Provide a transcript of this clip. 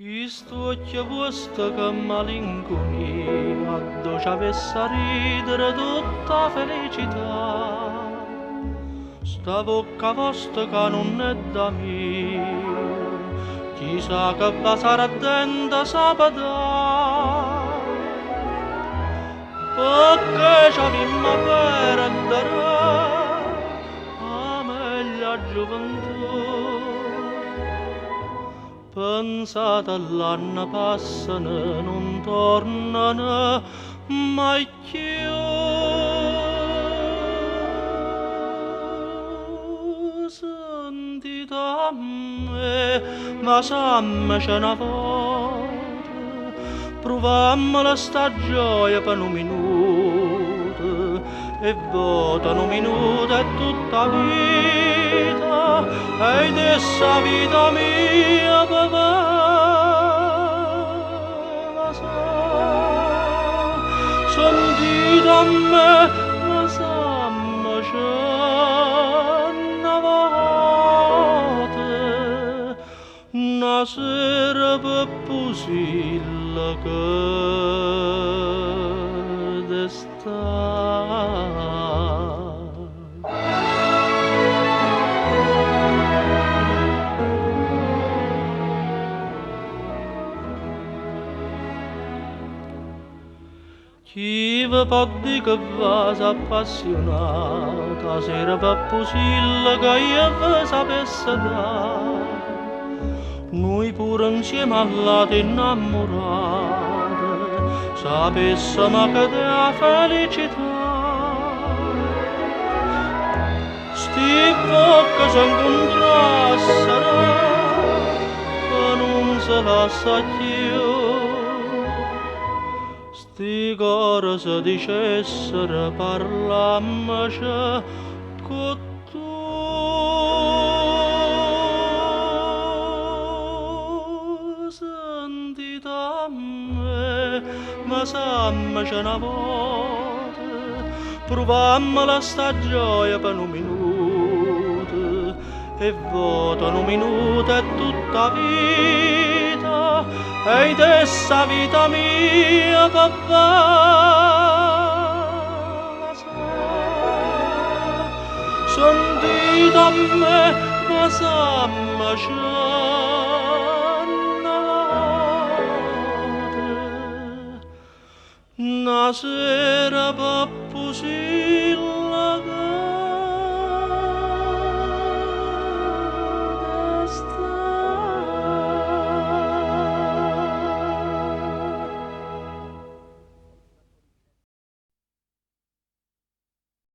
Istocchia vostra che malinconia, dolce avesse a ridere tutta felicità. Sta bocca vostra che non è da me, chissà che va sarà dentro sabato. Perché ci avemmo perdere a meglio gioventù. Pensate all'anno passano, non tornano mai più. Sentite a me, ma sammaci una volta, provammola sta gioia per un minuto, e vota un minuto è tutta vita, ed essa vita mia beveva sa. Sentite a me, ma sammaci una volta, una sera per pusilla che d'estate. Chi vi può dire che va s'appassionata, sera per pusilla che io vi sapesse dare. Noi pure insieme all'ate innamorate, sapessimo che dea felicità. Sti bocche s'incontrassero, che non se lascia più. Sti cori se dicessero parlammoci con tu. Sentite a me, ma sammaci una volta, provammola sta gioia per un minuto, e vota un minuto è tutta vita, ed essa vita mia papà sa. Sentite a me, ma sammaci una volta, una sera per pusilla